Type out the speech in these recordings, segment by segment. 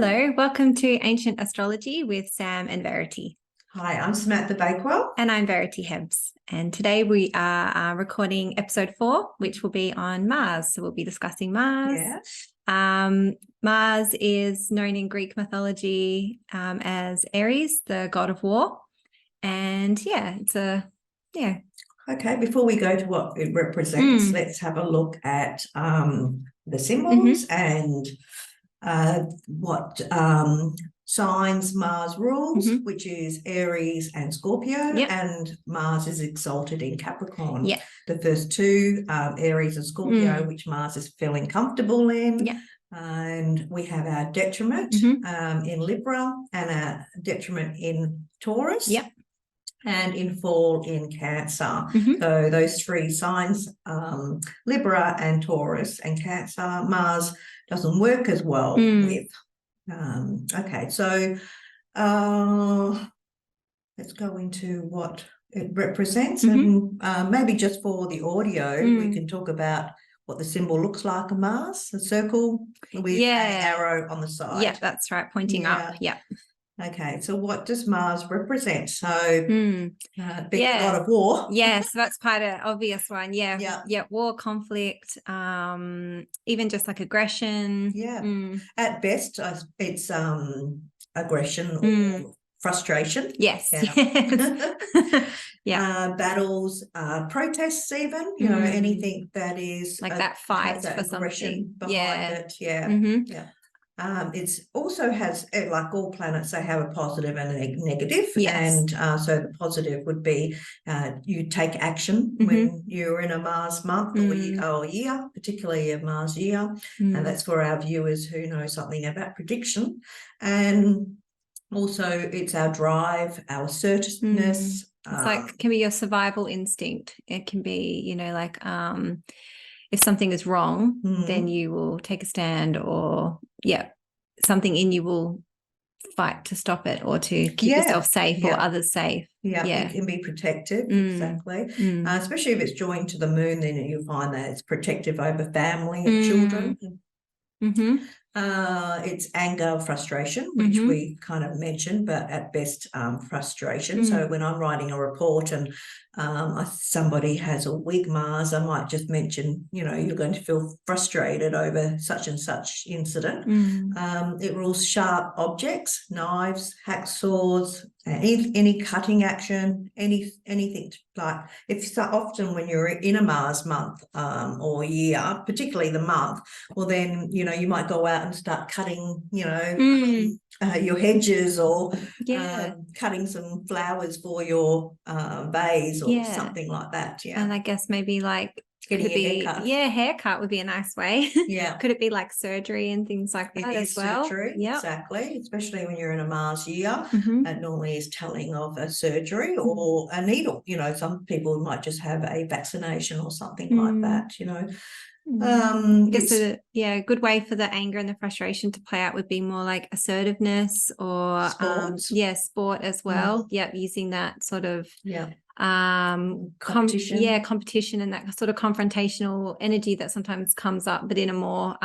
Hello, welcome to Ancient Astrology with Sam and Verity. Hi, I'm Samantha Bakewell. And I'm Verity Hebbs. And today we are recording episode 4, which will be on Mars. So we'll be discussing Mars. Yes. Mars is known in Greek mythology as Ares, the god of war. And Okay, before we go to what it represents, let's have a look at the symbols and what signs Mars rules, which is Aries and Scorpio, and Mars is exalted in Capricorn. The first two, Aries and Scorpio, which Mars is feeling comfortable in. And we have our detriment in Libra and our detriment in Taurus. And in fall in Cancer. So those three signs, Libra and Taurus and Cancer, Mars doesn't work as well with. Okay, so let's go into what it represents, and maybe just for the audio, we can talk about what the symbol looks like of Mars, a circle with an arrow on the side. Yeah, that's right, pointing up. Yeah. Okay, so what does Mars represent? So, big god of war. Yes, that's quite an obvious one. Yeah, war, conflict, even just like aggression. At best, it's aggression or frustration. Yes. Battles, protests, even. You know, anything that is like that fight that for something behind it. It's also has, like all planets, they have a positive and a negative. And so the positive would be you take action when you're in a Mars month or year, particularly a Mars year. And that's for our viewers who know something about prediction. And also it's our drive, our assertiveness. It's like, can be your survival instinct. It can be, you know, like if something is wrong, then you will take a stand, or something in you will fight to stop it or to keep yourself safe or others safe. It can be protective, exactly. Especially if it's joined to the moon, then you'll find that it's protective over family and children. It's anger, frustration, which we kind of mentioned, but at best frustration. So when I'm writing a report and somebody has a weak Mars, I might just mention, you know, you're going to feel frustrated over such and such incident. It rules sharp objects, knives, hacksaws, any cutting action, anything like, if so often when you're in a Mars month or year, particularly the month, well then, you know, you might go out and start cutting, you know, your hedges or cutting some flowers for your vase or something like that. And I guess maybe like getting a haircut. Haircut would be a nice way. Could it be like surgery and things like that as well? Surgery, exactly. Especially when you're in a Mars year, it normally is telling of a surgery or a needle. You know, some people might just have a vaccination or something like that, you know. I guess a good way for the anger and the frustration to play out would be more like assertiveness or sport as well. Using that sort of competition and that sort of confrontational energy that sometimes comes up, but in a more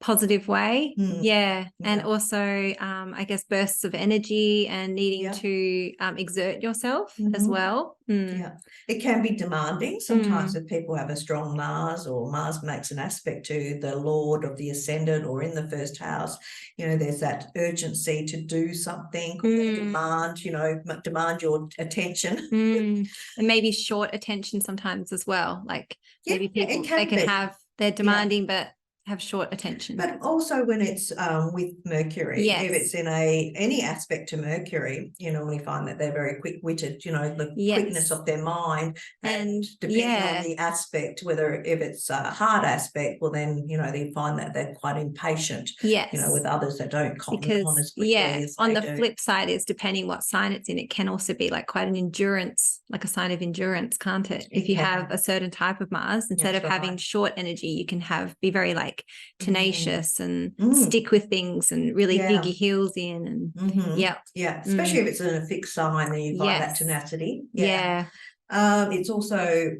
positive way. And also I guess bursts of energy and needing to exert yourself as well. It can be demanding sometimes if people have a strong Mars, or Mars makes an aspect to the Lord of the Ascendant or in the first house. You know, there's that urgency to do something, demand your attention. And maybe short attention sometimes as well, like maybe people they can have, they're demanding but have short attention. But also when it's with Mercury, if it's in any aspect to Mercury, you normally find that they're very quick-witted, you know, the quickness of their mind, and depending on the aspect, whether if it's a hard aspect, well then, you know, they find that they're quite impatient, you know, with others that don't cotton on as quickly as on the do. flip side is, depending what sign it's in, it can also be like quite an endurance, like a sign of endurance, can't it? If you have a certain type of Mars, instead of having short energy, you can be very like tenacious and stick with things and really dig your heels in, and especially if it's in a fixed sign, then you find that tenacity. It's also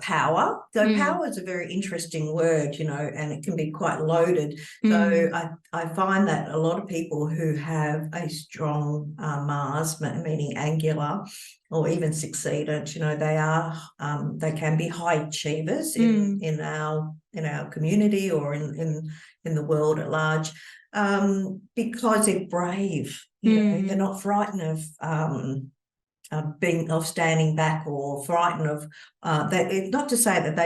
power. So Mm. power is a very interesting word, you know, and it can be quite loaded. Mm. So I find that a lot of people who have a strong Mars, meaning angular or even succeedant, you know, they can be high achievers in our community or in the world at large, because they're brave. You know, they're not frightened of standing back or frightened of not to say that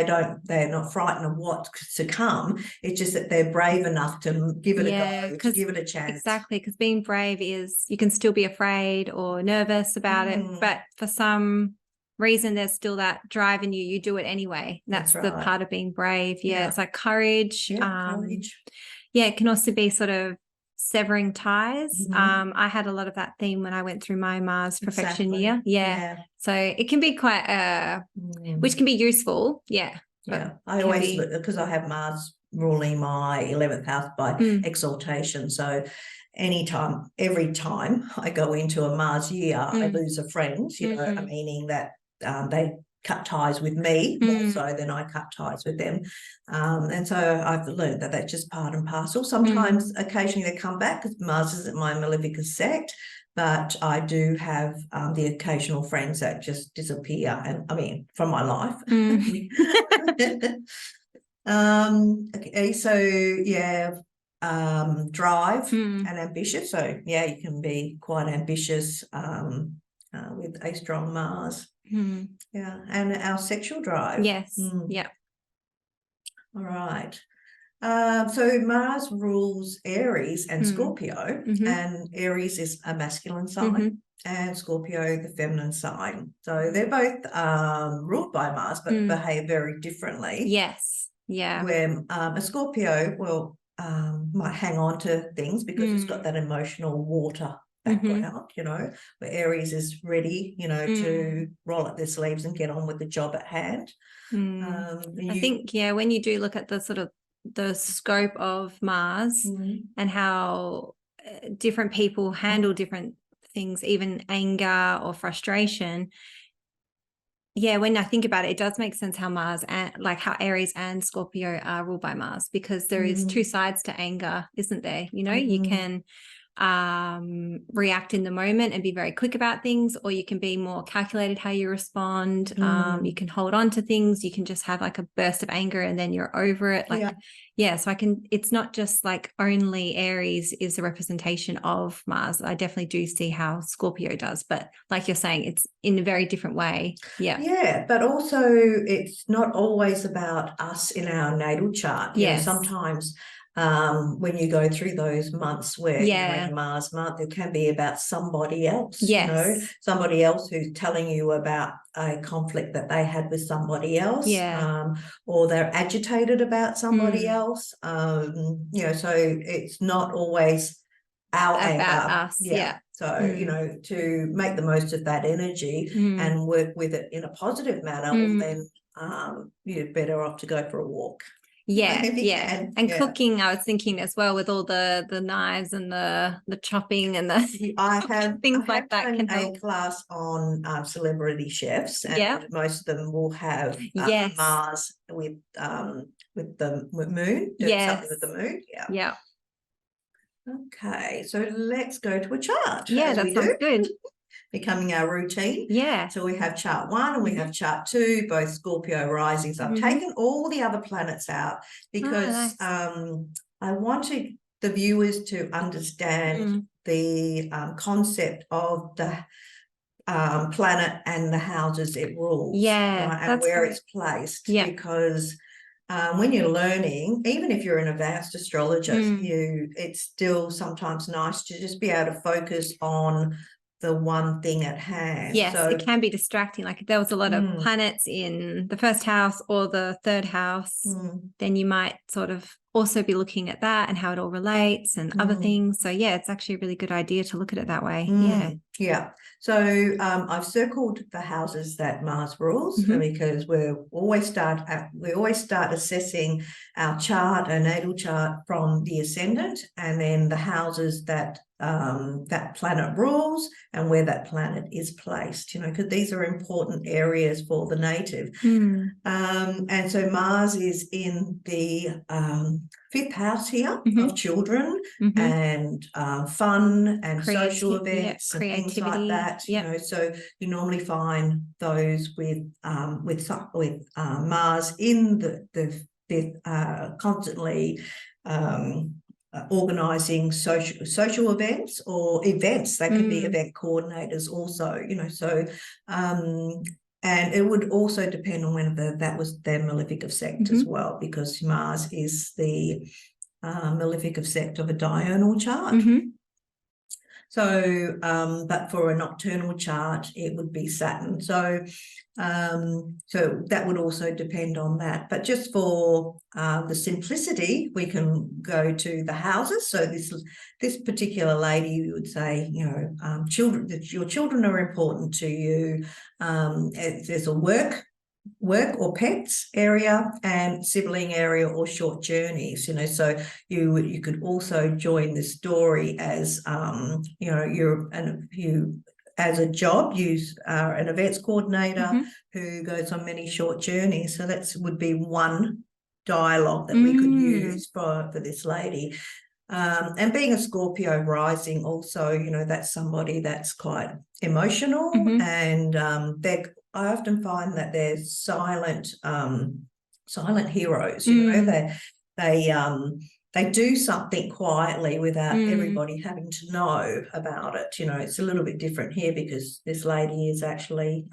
they're not frightened of what's to come. It's just that they're brave enough to give it a go, to give it a chance. Exactly, because being brave is, you can still be afraid or nervous about it, but for some reason there's still that drive in you. You do it anyway. That's the part of being brave. Yeah, it's like courage. Courage. Yeah, it can also be sort of severing ties. I had a lot of that theme when I went through my Mars perfection year. Yeah. So it can be quite which can be useful. Yeah. I always look, because I have Mars ruling my 11th house by exaltation. So every time I go into a Mars year, I lose a friend, you know, meaning that they cut ties with me more so than I cut ties with them. And so I've learned that that's just part and parcel. Sometimes, occasionally they come back because Mars is at my Malefica sect, but I do have the occasional friends that just disappear, and I mean, from my life. Okay, so yeah, drive and ambitious. So yeah, you can be quite ambitious with a strong Mars. Yeah, and our sexual drive. Yes. Yeah. All right. So Mars rules Aries and Scorpio, and Aries is a masculine sign and Scorpio the feminine sign. So they're both ruled by Mars, but behave very differently. Yes. Yeah. Where a Scorpio might hang on to things because it's got that emotional water background, you know, where Aries is ready, you know, to roll up their sleeves and get on with the job at hand. I think, yeah, when you do look at the sort of the scope of Mars and how different people handle different things, even anger or frustration. Yeah, when I think about it, it does make sense how Mars and like how Aries and Scorpio are ruled by Mars, because there is two sides to anger, isn't there? You know, you can react in the moment and be very quick about things, or you can be more calculated how you respond. You can hold on to things, you can just have like a burst of anger and then you're over it. Like so it's not just like only Aries is a representation of Mars. I definitely do see how Scorpio does, but like you're saying, it's in a very different way. Yeah, but also it's not always about us in our natal chart. You know, sometimes when you go through those months where you're in a Mars month, it can be about somebody else, you know, somebody else who's telling you about a conflict that they had with somebody else, or they're agitated about somebody else. You know, so it's not always our anger. Us. So, you know, to make the most of that energy and work with it in a positive manner, well, then you're better off to go for a walk. And cooking, I was thinking as well, with all the knives and the chopping and the things like that can help. A class on celebrity chefs, and most of them will have Mars with the moon, doing something with the moon. Okay, so let's go to a chart. That sounds good. Becoming our routine. So we have chart 1 and we have chart 2, both Scorpio risings. I've taken all the other planets out because I wanted the viewers to understand the concept of the planet and the houses it rules, and where it's placed. Because when you're learning, even if you're an advanced astrologer, it's still sometimes nice to just be able to focus on the one thing at hand. So it can be distracting. Like if there was a lot of planets in the first house or the third house, then you might sort of also be looking at that and how it all relates and other things. So it's actually a really good idea to look at it that way. So I've circled the houses that Mars rules because we always start assessing our chart, our natal chart, from the ascendant, and then the houses that that planet rules and where that planet is placed, because these are important areas for the native. And so Mars is in the 5th house here of children and fun and social events and things like that. So you normally find those with Mars in the 5th, constantly organising social events or events. They could be event coordinators also, so and it would also depend on whether that was their malefic of sect as well, because Mars is the malefic of sect of a diurnal chart. So, but for a nocturnal chart, it would be Saturn. So that would also depend on that. But just for the simplicity, we can go to the houses. So this particular lady, you would say, children, that your children are important to you. There's a work or pets area and sibling area or short journeys, so you could also join the story as you as a job, you are an events coordinator who goes on many short journeys. So that would be one dialogue that we could use for this lady. And being a Scorpio rising also, that's somebody that's quite emotional and I often find that they're silent heroes. They do something quietly without everybody having to know about it. It's a little bit different here because this lady is actually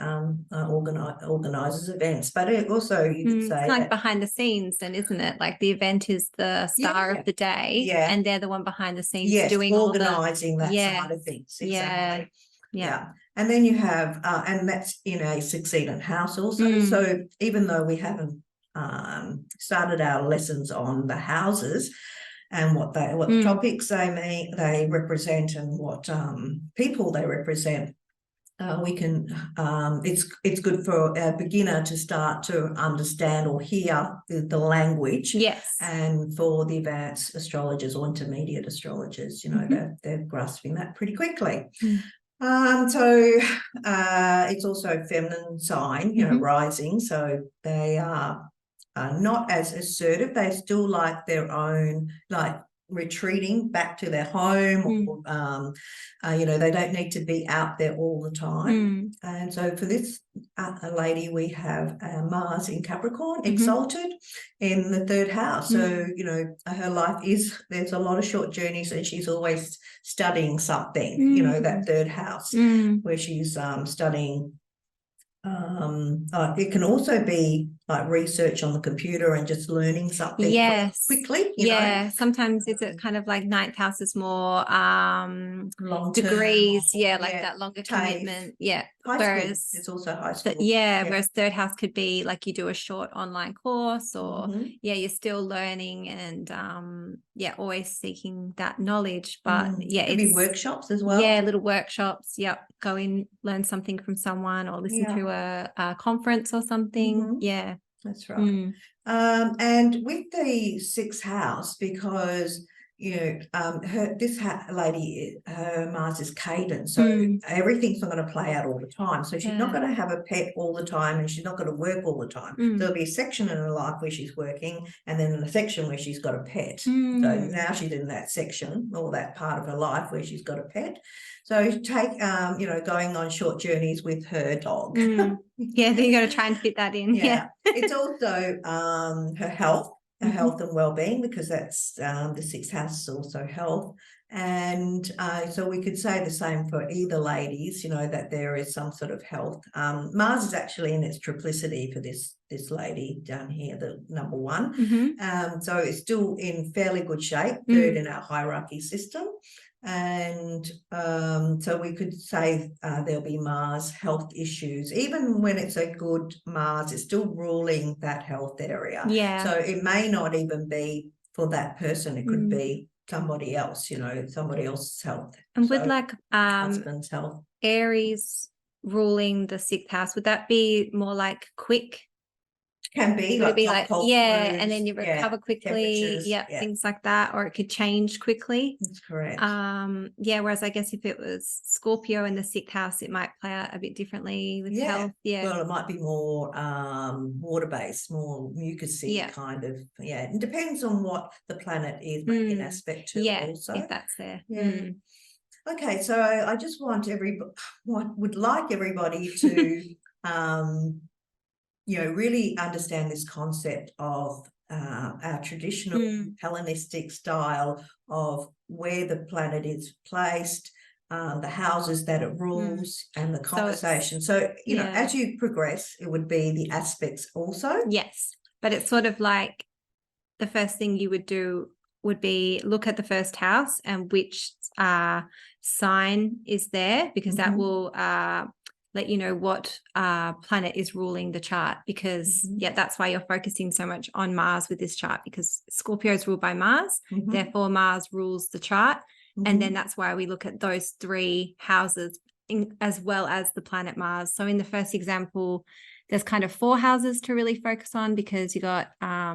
organises events, but it also you could say it's like behind the scenes, then, isn't it? Like the event is the star of the day, and they're the one behind the scenes doing organising that side of things. Exactly. Yeah. And then you have, and that's in a succeedant house also. So even though we haven't started our lessons on the houses and what the topics they represent and what people they represent, we can it's good for a beginner to start to understand or hear the language. And for the advanced astrologers or intermediate astrologers, they're grasping that pretty quickly. So it's also feminine sign, rising. So they are not as assertive. They still like their own, like retreating back to their home or they don't need to be out there all the time. And so for this lady, we have Mars in Capricorn, exalted in the 3rd house. So her life there's a lot of short journeys and she's always studying something, that 3rd house where she's studying. It can also be like research on the computer and just learning something quickly. Sometimes is it kind of like 9th house is more long degrees, like that longer commitment. Whereas it's also high school. Whereas 3rd house could be like you do a short online course or you're still learning and always seeking that knowledge. But it could be workshops as well. Little workshops. Go in, learn something from someone or listen to a conference or something. That's right. And with the 6th house, because lady, her Mars is cadence, so everything's not going to play out all the time. So she's not going to have a pet all the time, and she's not going to work all the time. There'll be a section in her life where she's working, and then a section where she's got a pet. So now she's in that section or that part of her life where she's got a pet. So take going on short journeys with her dog. Then you got to try and fit that in. It's also her health. Health and well-being, because that's the 6th house is also health. And so we could say the same for either ladies, that there is some sort of health. Mars is actually in its triplicity for this lady down here, the number 1. So it's still in fairly good shape, 3rd in our hierarchy system. And so we could say there'll be Mars health issues. Even when it's a good Mars, it's still ruling that health area. So it may not even be for that person. It could be somebody else, somebody else's health. And with like husband's health. Aries ruling the 6th house, would that be more like quick Can be Would like it be hot, like, cold yeah, flues, and then you recover quickly, temperatures, things like that, or it could change quickly. that's correct. Whereas I guess if it was Scorpio in the 6th house, it might play out a bit differently with health. Well, it might be more water-based, more mucousy kind of. It depends on what the planet is making aspect to also. If that's there. Okay, so I just would like everybody to really understand this concept of our traditional Hellenistic style of where the planet is placed, the houses that it rules, and the conversation. So, as you progress, it would be the aspects also. Yes, but it's sort of like the first thing you would do would be look at the first house and which sign is there, because that will let you know what planet is ruling the chart, because that's why you're focusing so much on Mars with this chart, because Scorpio is ruled by Mars, therefore Mars rules the chart, and then that's why we look at those 3 houses as well as the planet Mars. So in the first example, there's kind of 4 houses to really focus on, because you got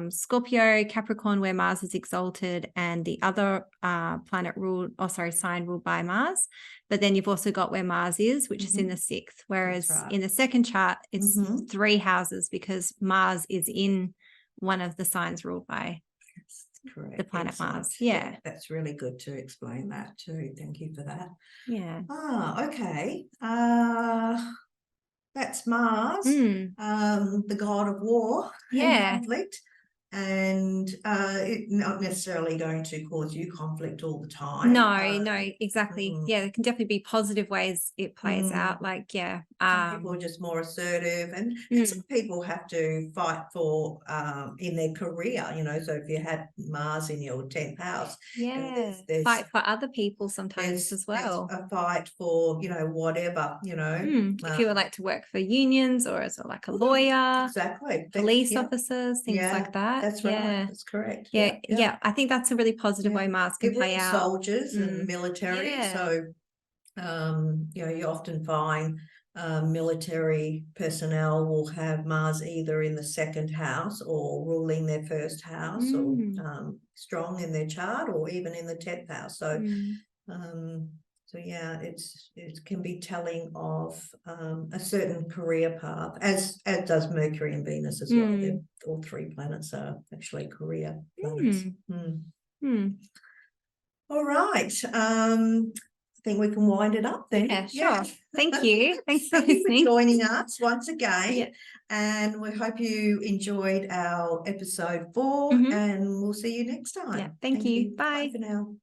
Scorpio, Capricorn, where Mars is exalted, and the other sign ruled by Mars. But then you've also got where Mars is, which is in the 6th. Whereas in the second chart, it's 3 houses, because Mars is in one of the signs ruled by the planet Mars. Yeah, that's really good to explain that too. Thank you for that. Yeah. Okay. That's Mars, the god of war and conflict, and it's not necessarily going to cause you conflict all the time. No, exactly. There can definitely be positive ways it plays out. Like, some people are just more assertive, and some people have to fight for in their career. So if you had Mars in your 10th house, there's fight for other people sometimes as well. A fight for whatever. If you would like to work for unions, or as like a lawyer, exactly, police officers, things like that. That's right. That's correct. Yeah. I think that's a really positive way Mars can play out. Soldiers and military. So, you often find military personnel will have Mars either in the 2nd house or ruling their 1st house, or strong in their chart, or even in the 10th house. So, it can be telling of a certain career path, as does Mercury and Venus as well. All 3 planets are actually career planets. All right. I think we can wind it up then. Yeah, sure. Thank you. Thanks for Thank you listening. for joining us once again. And we hope you enjoyed our episode 4, and we'll see you next time. Thank you. Bye. Bye for now.